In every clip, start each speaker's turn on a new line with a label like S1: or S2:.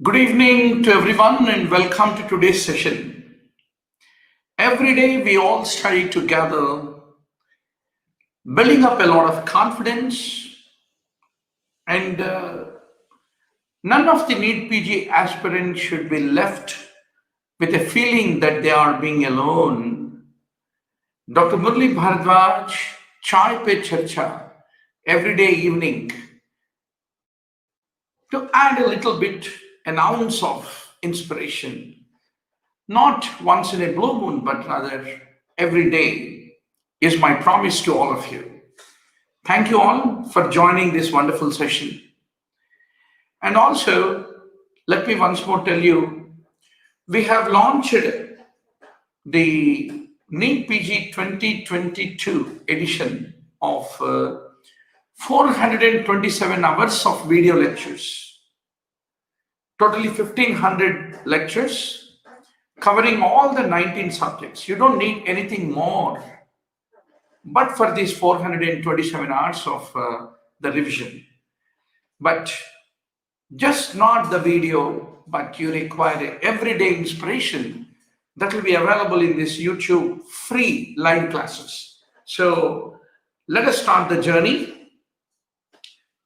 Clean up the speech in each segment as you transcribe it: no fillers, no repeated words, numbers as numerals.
S1: Good evening to everyone and welcome to today's session. Every day we all study together, building up a lot of confidence, and none of the NEET PG aspirants should be left with a feeling that they are being alone. Dr. Murali Bharadwaz, Chai Pe Charcha, every day evening, to add a little bit, an ounce of inspiration, not once in a blue moon, but rather every day, is my promise to all of you. Thank you all for joining this wonderful session. And also, let me once more tell you, we have launched the NEET PG 2022 edition of 427 hours of video lectures. Totally 1500 lectures covering all the 19 subjects. You don't need anything more but for these 427 hours of the revision. But just not the video, but you require everyday inspiration that will be available in this YouTube free live classes. So let us start the journey.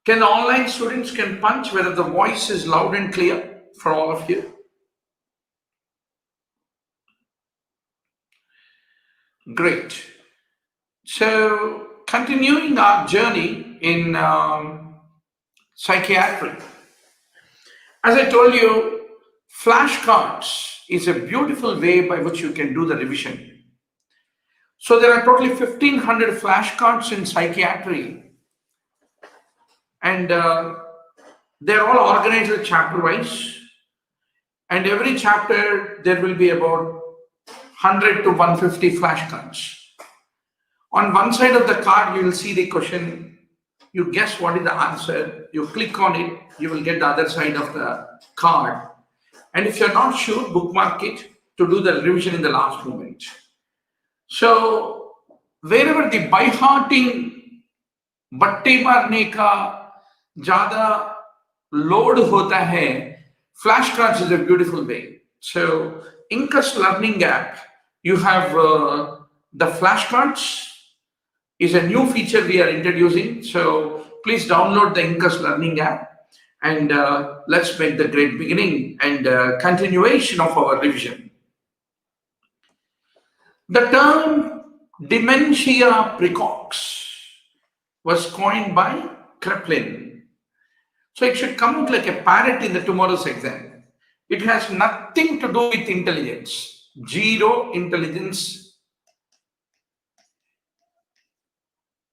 S1: Can online students can punch whether the voice is loud and clear for all of you? Great. So continuing our journey in psychiatry. As I told you, flashcards is a beautiful way by which you can do the revision. So there are totally 1500 flashcards in psychiatry. And they're all organized chapter-wise. And every chapter, there will be about 100 to 150 flashcards. On one side of the card, you will see the question. You guess what is the answer. You click on it, you will get the other side of the card. And if you're not sure, bookmark it to do the revision in the last moment. So wherever the by-hearting, बट्टे मारने का ज़्यादा load होता है, flashcards is a beautiful way. So Incus learning app, you have the flashcards is a new feature we are introducing. So please download the Incus learning app and let's make the great beginning and continuation of our revision. The term dementia precox was coined by Kraepelin. So it should come out like a parrot in the tomorrow's exam. It has nothing to do with intelligence. Zero intelligence.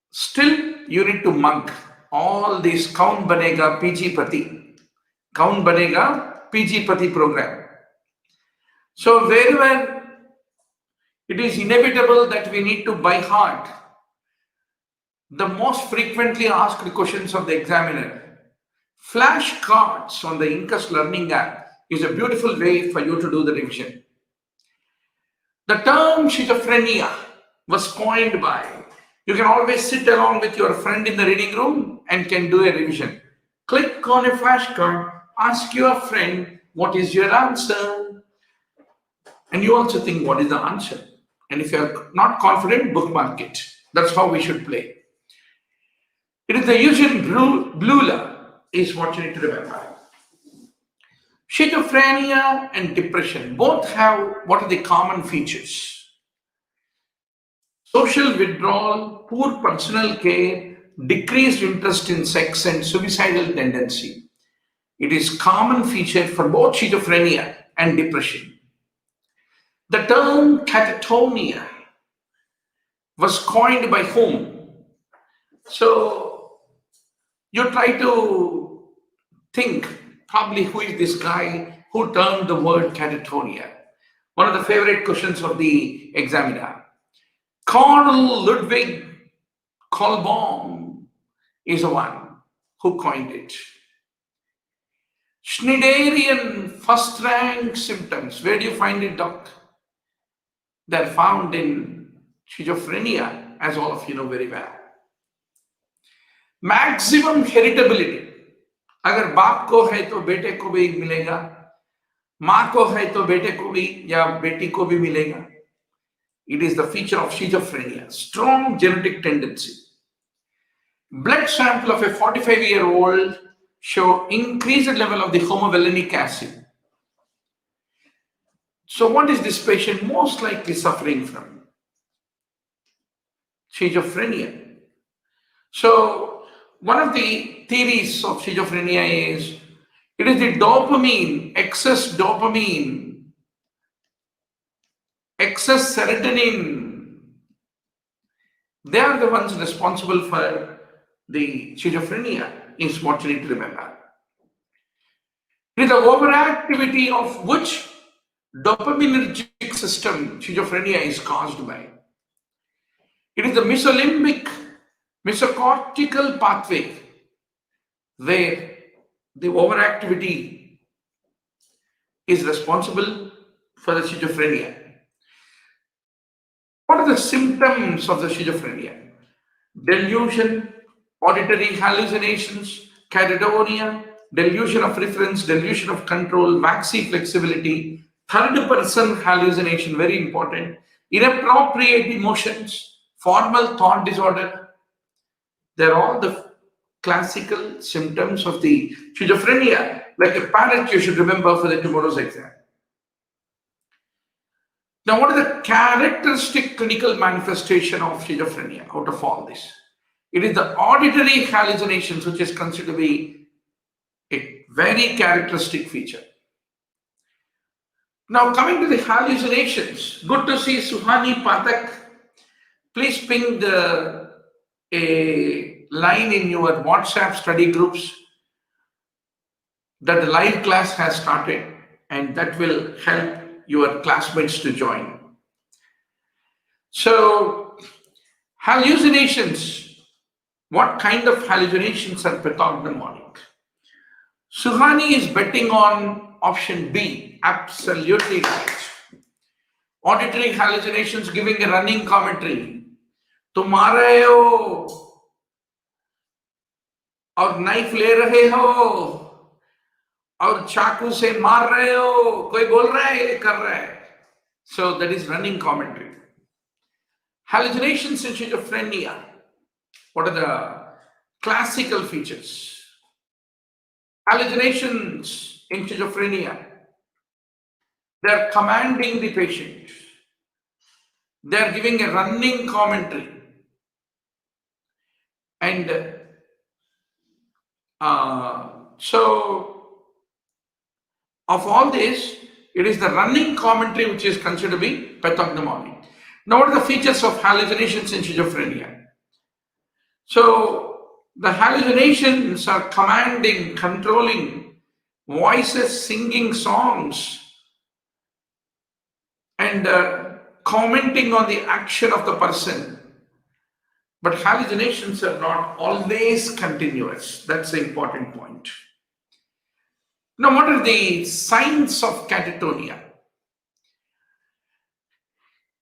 S1: Still, you need to mug all these Kaun Banega PG Pati. Kaun Banega PG Pati program. So wherever it is inevitable that we need to by heart the most frequently asked questions of the examiner, flashcards on the Incus learning app is a beautiful way for you to do the revision. The term schizophrenia was coined by, you can always sit along with your friend in the reading room and can do a revision. Click on a flashcard, ask your friend, what is your answer? And you also think, what is the answer? And if you're not confident, bookmark it. That's how we should play. It is the usual blula is what you need to remember. Schizophrenia and depression both have what are the common features? Social withdrawal, poor personal care, decreased interest in sex and suicidal tendency. It is common feature for both schizophrenia and depression. The term catatonia was coined by whom? So you try to think probably who is this guy who termed the word catatonia. One of the favorite questions of the examiner. Carl Ludwig Kolbom is the one who coined it. Schneiderian first rank symptoms. Where do you find it, doc? They're found in schizophrenia, as all of you know very well. Maximum heritability. अगर बाप को है तो बेटे को भी मिलेगा. माँ को है तो बेटे को भी या बेटी को भी मिलेगा. It is the feature of schizophrenia, strong genetic tendency. Blood sample of a 45-year-old show increased level of the homovanillic acid. So what is this patient most likely suffering from? Schizophrenia. So one of the theories of schizophrenia is it is the dopamine, excess serotonin. They are the ones responsible for the schizophrenia, is what you need to remember. It is the overactivity of which dopaminergic system schizophrenia is caused by. It is the mesocortical pathway where the overactivity is responsible for the schizophrenia. What are the symptoms of the schizophrenia? Delusion, auditory hallucinations, catatonia, delusion of reference, delusion of control, waxy flexibility, third person hallucination, very important, inappropriate emotions, formal thought disorder. They're all the classical symptoms of the schizophrenia. Like a parrot, you should remember for the tomorrow's exam. Now, what is the characteristic clinical manifestation of schizophrenia out of all this? It is the auditory hallucinations, which is considered to be a very characteristic feature. Now, coming to the hallucinations, good to see Suhani Pathak. Please ping a line in your WhatsApp study groups that the live class has started, and that will help your classmates to join. So, hallucinations. What kind of hallucinations are pathognomonic? Suhani is betting on option B. Absolutely right. Auditory hallucinations giving a running commentary. तुम आ रहे हो और knife ले रहे हो और चाकू से मार रहे हो, कोई बोल रहा है, ये कर रहा है. So that is running commentary. Hallucinations in schizophrenia. What are the classical features? Hallucinations in schizophrenia. They are commanding the patient. They are giving a running commentary. And so, of all this, it is the running commentary which is considered to be pathognomonic. Now, what are the features of hallucinations in schizophrenia? So, the hallucinations are commanding, controlling, voices singing songs, and commenting on the action of the person. But hallucinations are not always continuous. That's the important point. Now, what are the signs of catatonia?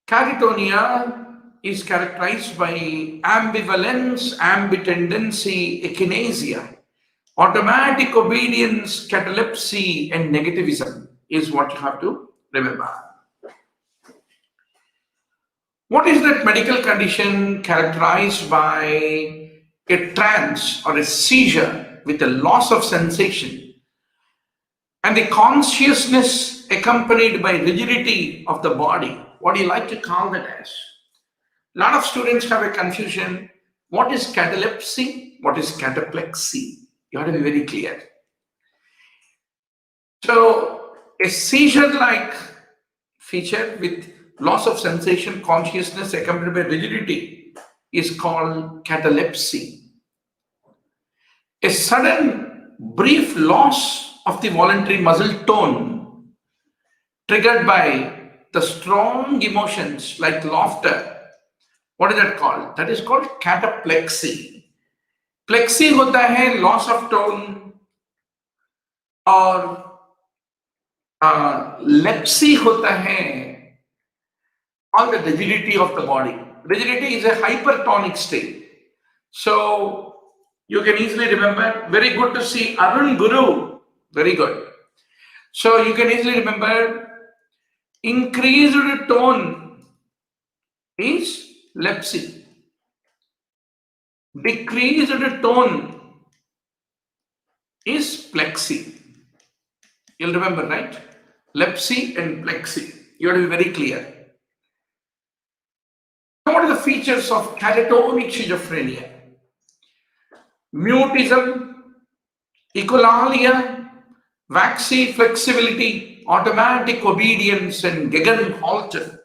S1: Catatonia is characterized by ambivalence, ambitendency, echinacea, automatic obedience, catalepsy, and negativism is what you have to remember. What is that medical condition characterized by a trance or a seizure with a loss of sensation and the consciousness accompanied by rigidity of the body? What do you like to call that as? A lot of students have a confusion. What is catalepsy? What is cataplexy? You have to be very clear. So, a seizure-like feature with loss of sensation, consciousness accompanied by rigidity is called catalepsy. A sudden, brief loss of the voluntary muscle tone triggered by the strong emotions like laughter. What is that called? That is called cataplexy. Plexy होता है loss of tone, और lepsy होता है on the rigidity of the body. Rigidity is a hypertonic state. So you can easily remember. Very good to see Arun Guru. Very good. So you can easily remember increased tone is lepsy. Decreased tone is plexy. You'll remember, right? Lepsy and plexy. You have to be very clear. What are the features of catatonic schizophrenia? Mutism, echolalia, waxy flexibility, automatic obedience, and Gegenhalten.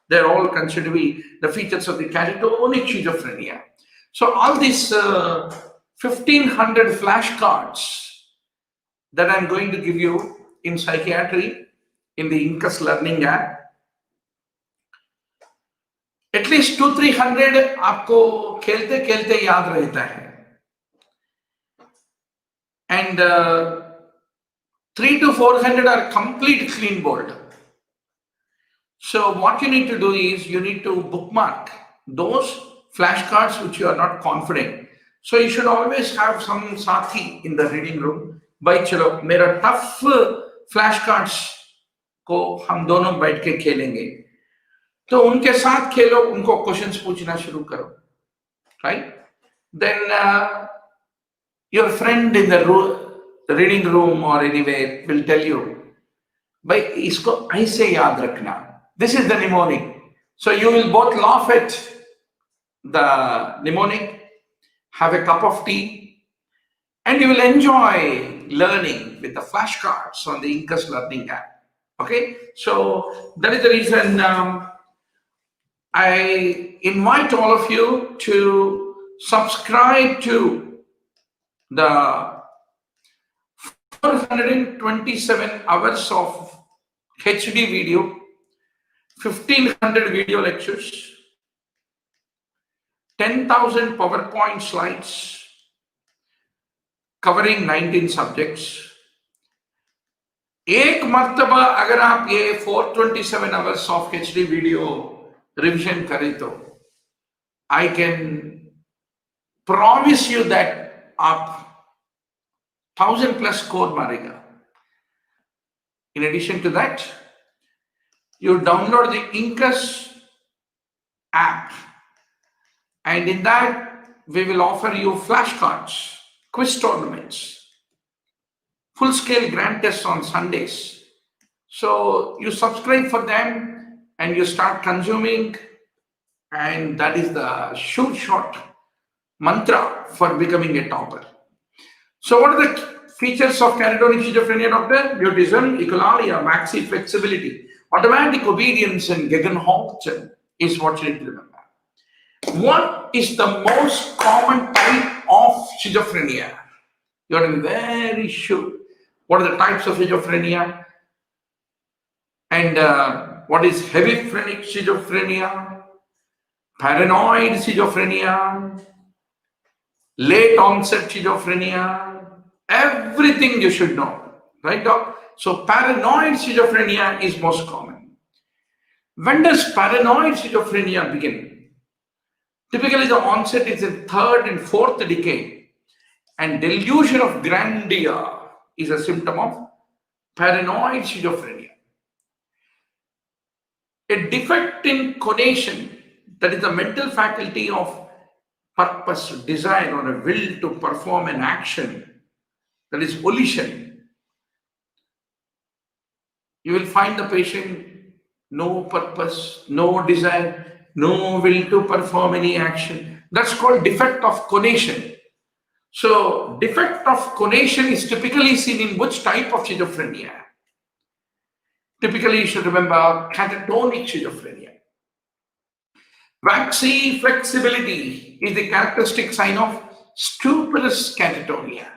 S1: They're all considered to be the features of the catatonic schizophrenia. So all these 1500 flashcards that I'm going to give you in psychiatry, in the Incus learning app, at least 200-300 आपको खेलते खेलते याद रहता है, and 300 to 400 are complete clean board. So what you need to do is you need to bookmark those flashcards which you are not confident. So you should always have some sathi in the reading room. भाई चलो मेरा tough flashcards को हम दोनों बैठ के खेलेंगे, तो उनके साथ खेलो, उनको क्वेश्चंस पूछना शुरू करो, right? Then your friend in the reading room or anywhere will tell you, भाई इसको ऐसे याद रखना. This is the mnemonic. So you will both laugh at the mnemonic, have a cup of tea, and you will enjoy learning with the flashcards on the Incus learning app. Okay, so that is the reason I invite all of you to subscribe to the 427 hours of HD video, 1500 video lectures, 10,000 PowerPoint slides covering 19 subjects. एक मर्तबा अगर आप ये 427 hours of HD video revision करें तो I can promise you that आप 1000+ score मारेगा. In addition to that, you download the Incus app, and in that we will offer you flashcards, quiz tournaments, full-scale grand tests on Sundays. So you subscribe for them and you start consuming, and that is the sure shot mantra for becoming a topper. So what are the features of catatonic schizophrenia, doctor? Mutism, echolalia, waxy flexibility, automatic obedience, and Gegenhalten is what you need to remember. What is the most common type of schizophrenia? You have to be very sure. What are the types of schizophrenia? And what is heavy phrenic schizophrenia, paranoid schizophrenia, late onset schizophrenia? Everything you should know, right, doc? So paranoid schizophrenia is most common. When does paranoid schizophrenia begin? Typically, the onset is in third and fourth decade, and delusion of grandeur is a symptom of paranoid schizophrenia. A defect in conation, that is the mental faculty of purpose, desire, or a will to perform an action, that is volition. You will find the patient no purpose, no desire, no will to perform any action. That's called defect of conation. So defect of conation is typically seen in which type of schizophrenia? Typically, you should remember catatonic schizophrenia. Waxy flexibility is the characteristic sign of stupidous catatonia.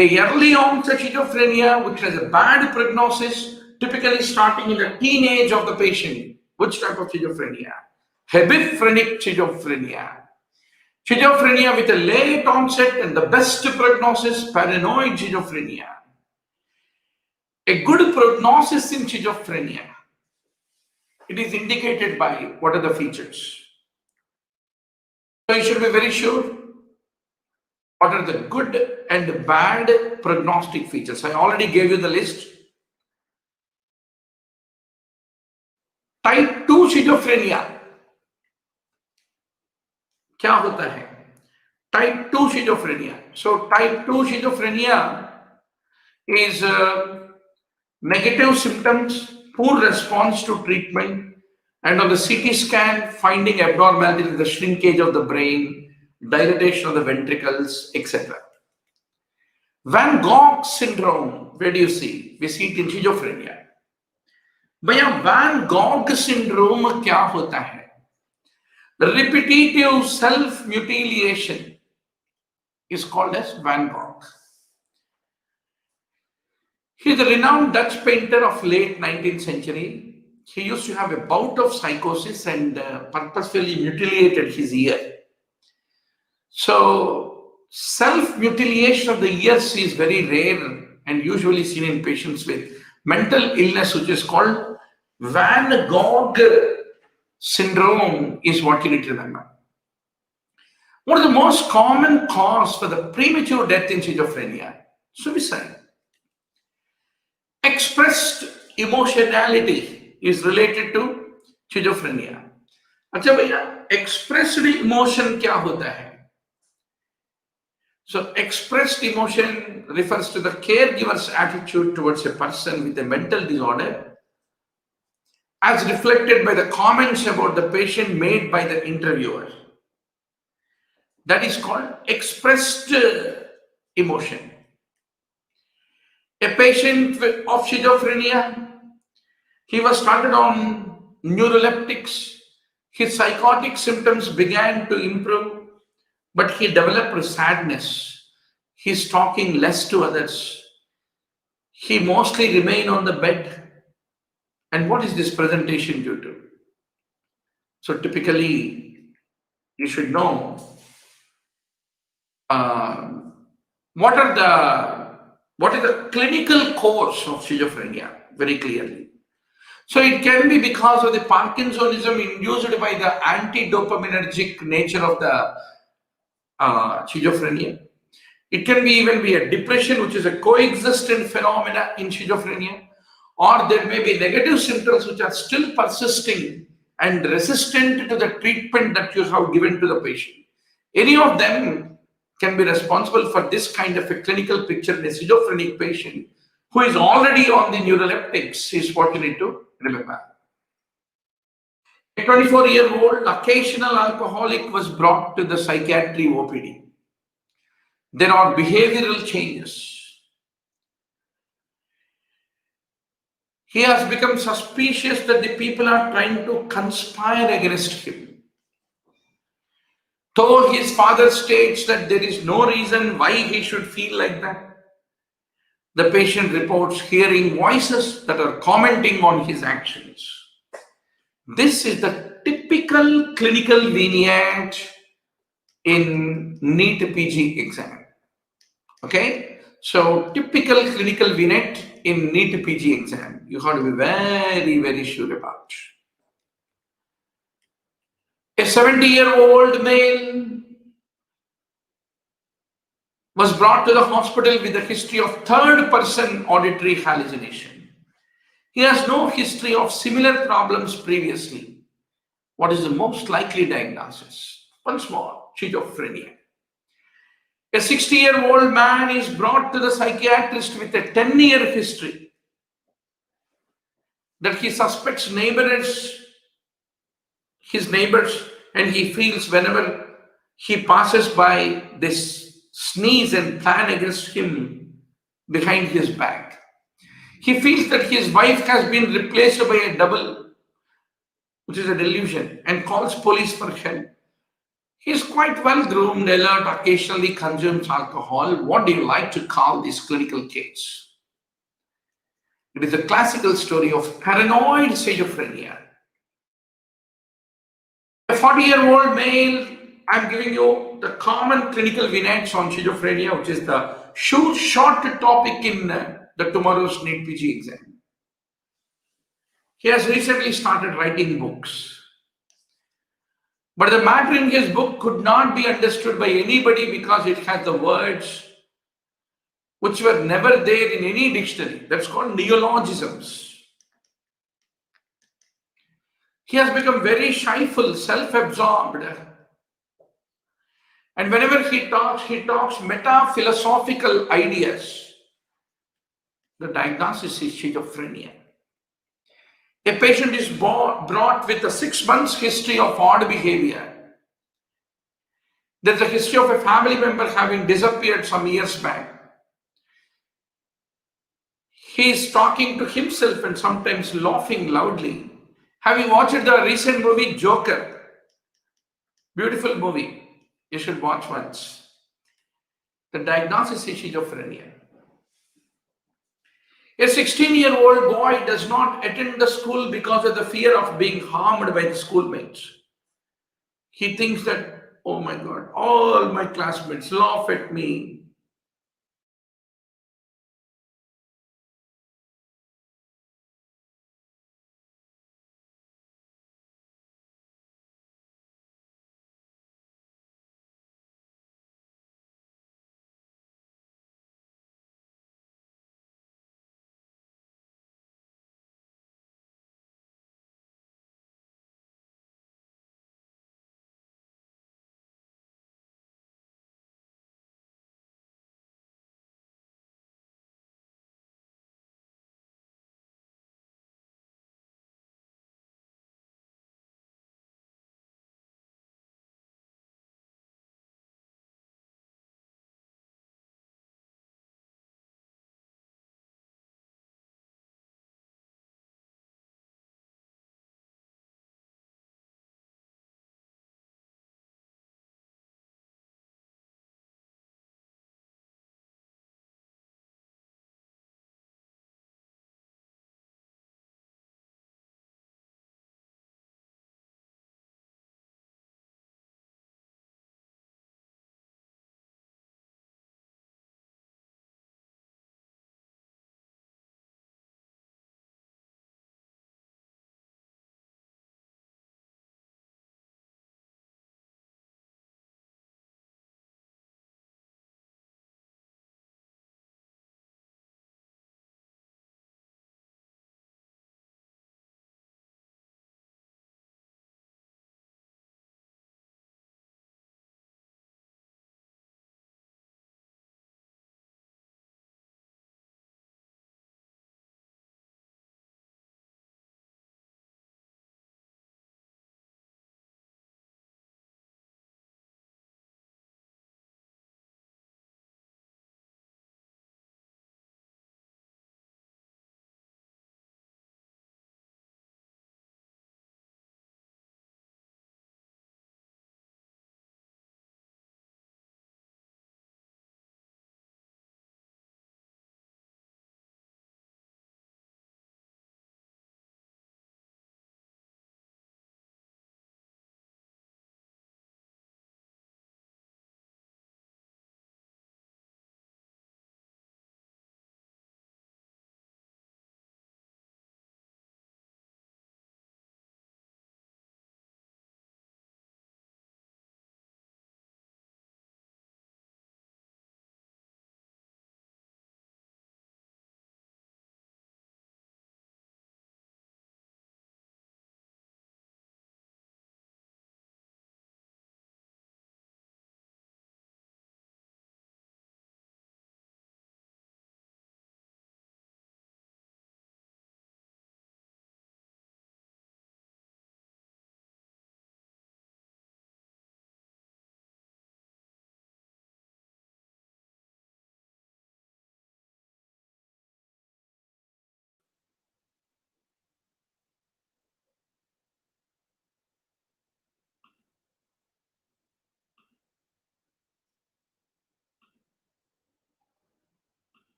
S1: A early onset schizophrenia which has a bad prognosis, typically starting in the teenage of the patient. Which type of schizophrenia? Heavy phrenic schizophrenia. Schizophrenia with a late onset and the best prognosis, paranoid schizophrenia. A good prognosis in schizophrenia, it is indicated by what are the features. So you should be very sure What are the good and bad prognostic features? I already gave you the list. Type 2 schizophrenia क्या होता है? Type 2 schizophrenia. So type 2 schizophrenia is negative symptoms, poor response to treatment, and on the CT scan, finding abnormality in the shrinkage of the brain, dilatation of the ventricles, etc. Van Gogh syndrome, where do you see? We see it in schizophrenia. भैया van Gogh syndrome क्या होता है? Repetitive self-mutilation is called as Van Gogh. He is a renowned Dutch painter of late 19th century. He used to have a bout of psychosis and purposefully mutilated his ear. So self-mutilation of the ears is very rare and usually seen in patients with mental illness, which is called Van Gogh syndrome, is what you need to remember. What is the most common cause for the premature death in schizophrenia? Suicide. Expressed emotionality is related to schizophrenia. अच्छा भैया, expressed emotion क्या होता है? So expressed emotion refers to the caregiver's attitude towards a person with a mental disorder as reflected by the comments about the patient made by the interviewer. That is called expressed emotion. A patient of schizophrenia, he was started on neuroleptics. His psychotic symptoms began to improve, but he developed sadness. He's talking less to others. He mostly remained on the bed. And what is this presentation due to? So typically, you should know what is the clinical course of schizophrenia very clearly. So it can be because of the Parkinsonism induced by the anti-dopaminergic nature of the schizophrenia. It can be even be a depression, which is a coexistent phenomena in schizophrenia, or there may be negative symptoms which are still persisting and resistant to the treatment that you have given to the patient. Any of them can be responsible for this kind of a clinical picture in a schizophrenic patient who is already on the neuroleptics, is what you need to remember. A 24-year-old occasional alcoholic was brought to the psychiatry OPD. There are behavioral changes. He has become suspicious that the people are trying to conspire against him. Though his father states that there is no reason why he should feel like that, the patient reports hearing voices that are commenting on his actions. This is the typical clinical vignette in NEET PG exam. Okay? So, typical clinical vignette in NEET PG exam. You have to be very, very sure about. A 70-year-old male was brought to the hospital with a history of third-person auditory hallucination. He has no history of similar problems previously. What is the most likely diagnosis? Once more, schizophrenia. A 60-year-old man is brought to the psychiatrist with a 10-year history that he suspects his neighbors, and he feels whenever he passes by, this sneeze and plan against him behind his back. He feels that his wife has been replaced by a double, which is a delusion, and calls police for help. He is quite well groomed, alert, occasionally consumes alcohol. What do you like to call this clinical case? It is a classical story of paranoid schizophrenia. A 40-year-old male, I'm giving you the common clinical vignettes on schizophrenia, which is the short topic in the tomorrow's NEET PG exam. He has recently started writing books. But the matter in his book could not be understood by anybody because it has the words which were never there in any dictionary. That's called neologisms. He has become very shyful, self-absorbed. And whenever he talks meta-philosophical ideas. The diagnosis is schizophrenia. A patient is brought with a 6 months history of odd behavior. There's a history of a family member having disappeared some years back. He is talking to himself and sometimes laughing loudly. Having watched the recent movie Joker, beautiful movie, you should watch once. The diagnosis is schizophrenia. A 16-year-old boy does not attend the school because of the fear of being harmed by the schoolmates. He thinks that, oh my God, all my classmates laugh at me.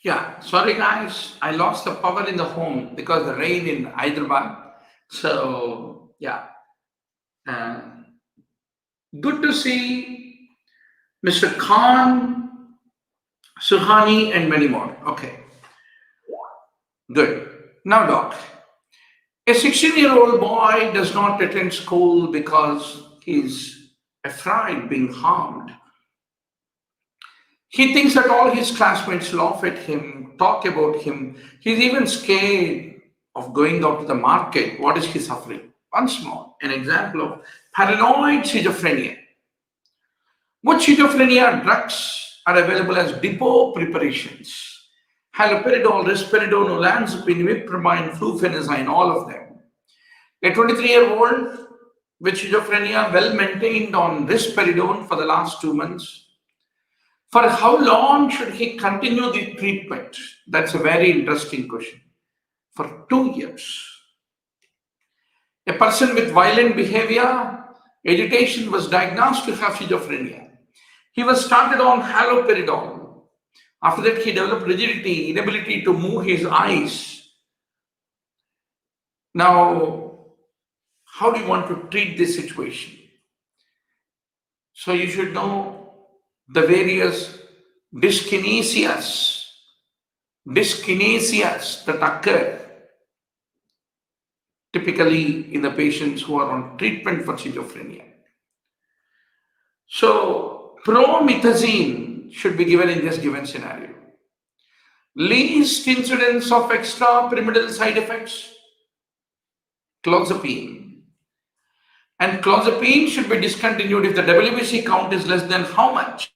S1: Yeah, sorry guys, I lost the power in the home because the rain in Hyderabad. So yeah, uh, good to see Mr. Khan, Suhani, and many more. Okay, good. Now, doc, a 16-year-old boy does not attend school because he's afraid being harmed. He thinks that all his classmates laugh at him, talk about him. He's even scared of going out to the market. What is he suffering? Once more, an example of paranoid schizophrenia. What schizophrenia drugs are available as depot preparations? Haloperidol, risperidone, olanzapine, imipramine, flufenazine, all of them. A 23-year-old with schizophrenia, well maintained on risperidone for the last 2 months. For how long should he continue the treatment? That's a very interesting question. For 2 years. A person with violent behavior, agitation was diagnosed to have schizophrenia. He was started on haloperidol. After that, he developed rigidity, inability to move his eyes. Now, how do you want to treat this situation? So you should know the various dyskinesias that occur typically in the patients who are on treatment for schizophrenia. So promethazine should be given in this given scenario. Least incidence of extrapyramidal side effects, clozapine. And clozapine should be discontinued if the WBC count is less than how much?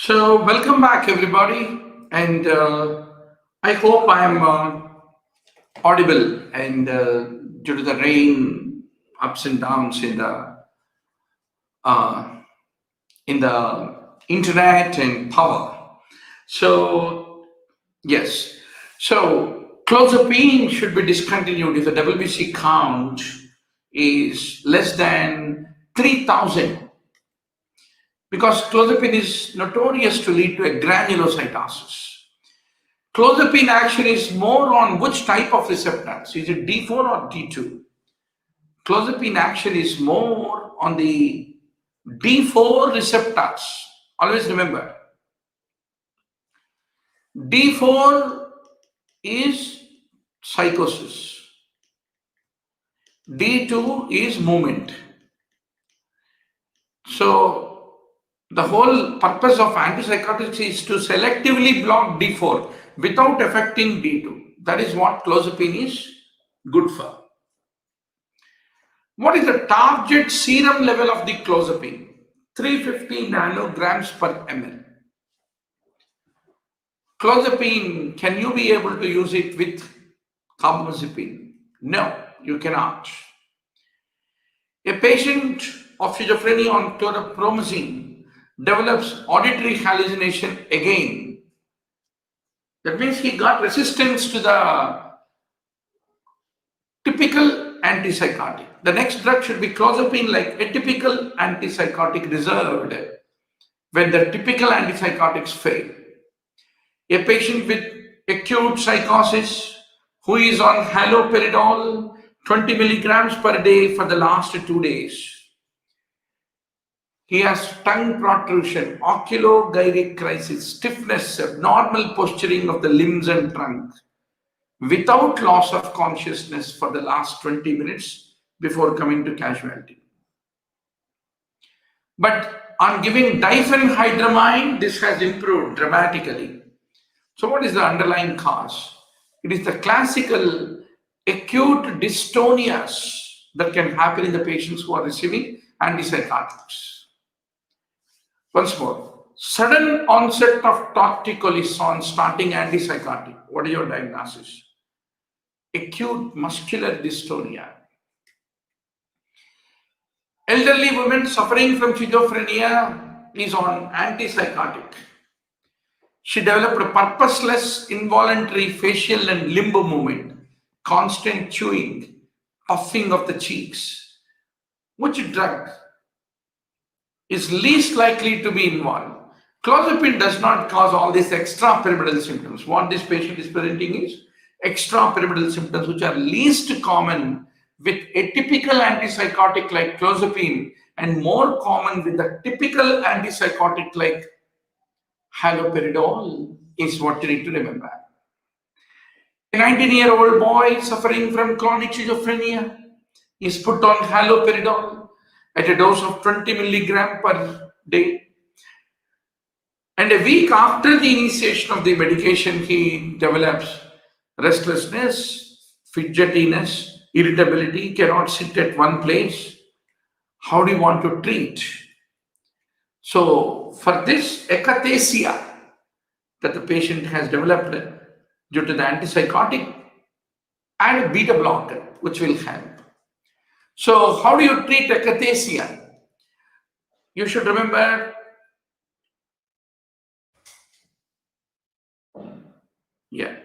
S1: So, welcome back, everybody, and I hope I am audible. And due to the rain, ups and downs uh, in the internet and power. So, yes. So, clozapine should be discontinued if the WBC count is less than 3,000. Because clozapine is notorious to lead to a granulocytosis. Clozapine action is more on which type of receptors? Is it D4 or D2? Clozapine action is more on the D4 receptors. Always remember, D4 is psychosis. D2 is movement. So the whole purpose of antipsychotics is to selectively block D4 without affecting D2. That is what clozapine is good for. What is the target serum level of the clozapine? 350 nanograms per ml. Clozapine, can you be able to use it with carbamazepine? No, you cannot. A patient of schizophrenia on chlorpromazine develops auditory hallucination again. That means he got resistance to the typical antipsychotic. The next drug should be clozapine, like a typical antipsychotic reserved when the typical antipsychotics fail. A patient with acute psychosis who is on haloperidol 20 milligrams per day for the last 2 days. He has tongue protrusion, oculogyric crisis, stiffness, abnormal posturing of the limbs and trunk, without loss of consciousness for the last 20 minutes before coming to casualty. But on giving diphenhydramine, this has improved dramatically. So what is the underlying cause? It is the classical acute dystonias that can happen in the patients who are receiving antipsychotics. Once more, sudden onset of torticollis on starting antipsychotic. What is your diagnosis? Acute muscular dystonia. Elderly women suffering from schizophrenia is on antipsychotic. She developed a purposeless, involuntary facial and limb movement, constant chewing, puffing of the cheeks. Which drug is least likely to be involved? Clozapine does not cause all these extrapyramidal symptoms. What this patient is presenting is extrapyramidal symptoms, which are least common with a typical antipsychotic like clozapine and more common with the typical antipsychotic like haloperidol, is what you need to remember. A 19-year-old boy suffering from chronic schizophrenia is put on haloperidol at a dose of 20 milligram per day. And a week after the initiation of the medication, he develops restlessness, fidgetiness, irritability, cannot sit at one place. How do you want to treat? So for this akathisia that the patient has developed due to the antipsychotic and a beta blocker, which will help. So how do you treat akathisia? You should remember, yeah.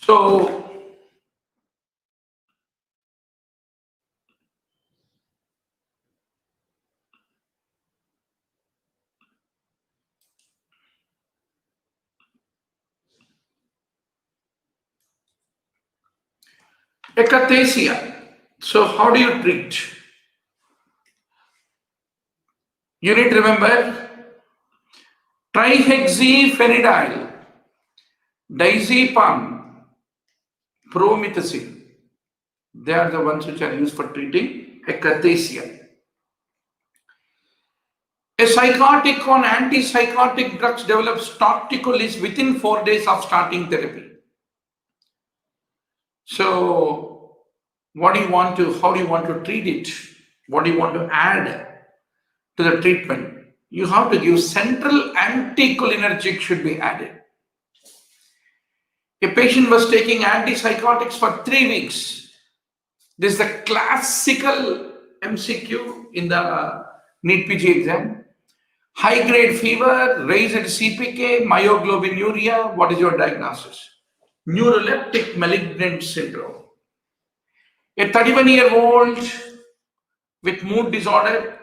S1: So akathisia. So how do you treat? You need to remember trihexyphenidyl, diazepam, promethazine. They are the ones which are used for treating akathisia. A psychotic on antipsychotic drugs develops torticollis within 4 days of starting therapy. So, how do you want to treat it? What do you want to add to the treatment? You have to give central anticholinergic should be added. A patient was taking antipsychotics for 3 weeks. This is the classical MCQ in the NEET PG exam. High-grade fever, raised CPK, myoglobinuria. What is your diagnosis? Neuroleptic malignant syndrome. A 31-year-old with mood disorder,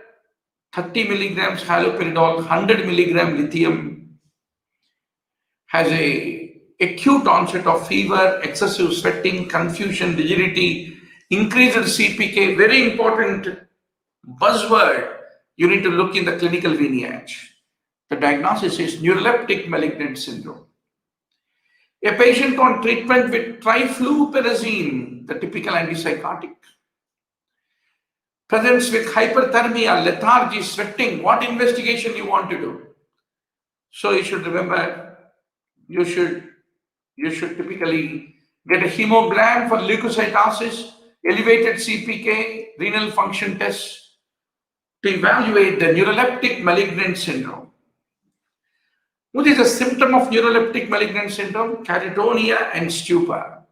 S1: 30 milligrams haloperidol, 100 milligram lithium, has a acute onset of fever, excessive sweating, confusion, rigidity, increased CPK. Very important buzzword. You need to look in the clinical vignette. The diagnosis is neuroleptic malignant syndrome. A patient on treatment with trifluperazine, the typical antipsychotic, presents with hyperthermia, lethargy, sweating. What investigation you want to do? So you should remember, you should typically get a hemogram for leukocytosis, elevated CPK, renal function tests, to evaluate the neuroleptic malignant syndrome. What is a symptom of neuroleptic malignant syndrome? Catatonia and stupor.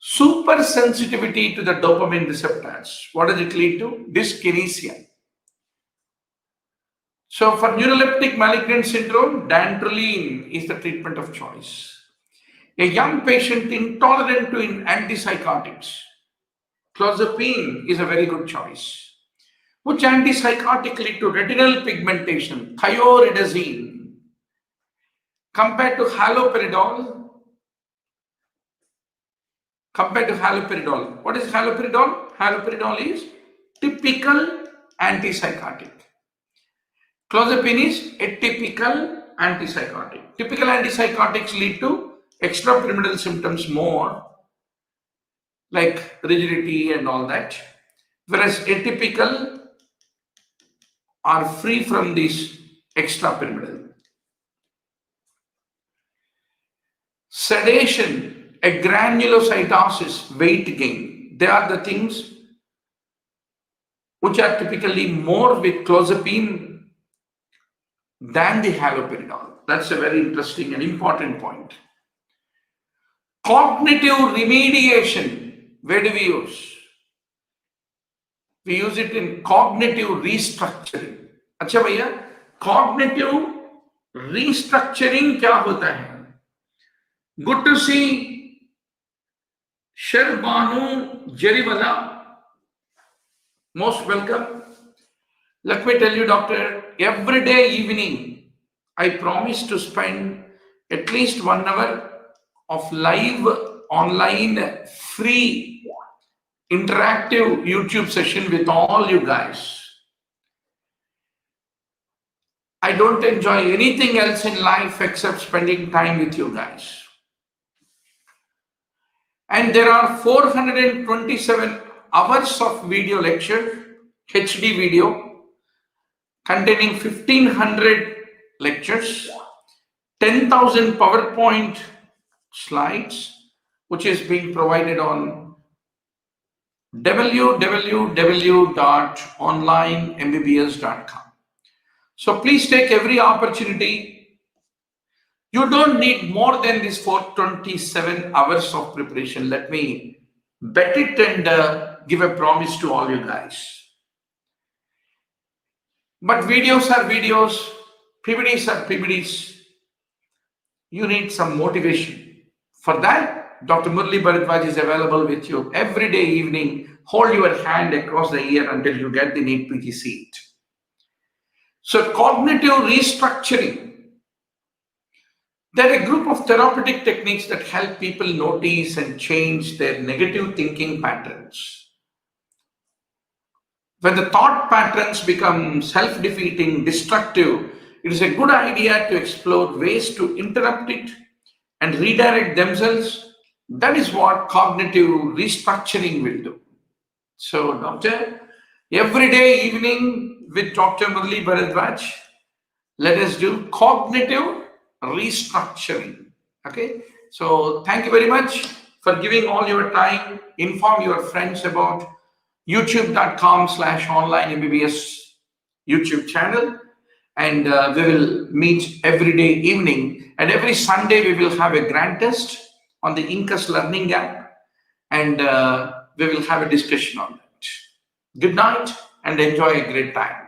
S1: Supersensitivity to the dopamine receptors. What does it lead to? Dyskinesia. So for neuroleptic malignant syndrome, dantrolene is the treatment of choice. A young patient intolerant to antipsychotics, clozapine is a very good choice. Which antipsychotic lead to retinal pigmentation? Thioridazine. Compared to haloperidol. What is haloperidol? Haloperidol is typical antipsychotic. Clozapine is atypical antipsychotic. Typical antipsychotics lead to extrapyramidal symptoms more, like rigidity and all that, whereas atypical are free from this extrapyramidal. Sedation, agranulocytosis, weight gain, they are the things which are typically more with clozapine than the haloperidol. That's a very interesting and important point. Cognitive remediation, where do we use? We use it in cognitive restructuring. अच्छा भैया, cognitive restructuring क्या होता है? Good to see Sherbanu Jeriwala. Most welcome. Let me tell you, doctor, every day evening, I promise to spend at least 1 hour of live online free interactive YouTube session with all you guys. I don't enjoy anything else in life except spending time with you guys. And there are 427 hours of video lecture, HD video, containing 1500 lectures, 10,000 PowerPoint slides, which is being provided on www.onlinembbs.com. So please take every opportunity. You don't need more than this 427 hours of preparation. Let me bet it and give a promise to all you guys. But videos are videos, PPDs are PPDs. You need some motivation. For that, Dr. Murali Bharadwaz is available with you every day evening. Hold your hand across the ear until you get the NEET PG seat. So cognitive restructuring. There are a group of therapeutic techniques that help people notice and change their negative thinking patterns. When the thought patterns become self-defeating, destructive, it is a good idea to explore ways to interrupt it and redirect themselves. That is what cognitive restructuring will do. So, doctor, Every day evening with Dr. Murali Bharadwaz, let us do cognitive restructuring. Okay. So thank you very much for giving all your time. Inform your friends about youtube.com/onlineMBBS YouTube channel. And we will meet every day evening. And every Sunday, we will have a grand test on the Incus learning app. And we will have a discussion on that. Good night and enjoy a great time.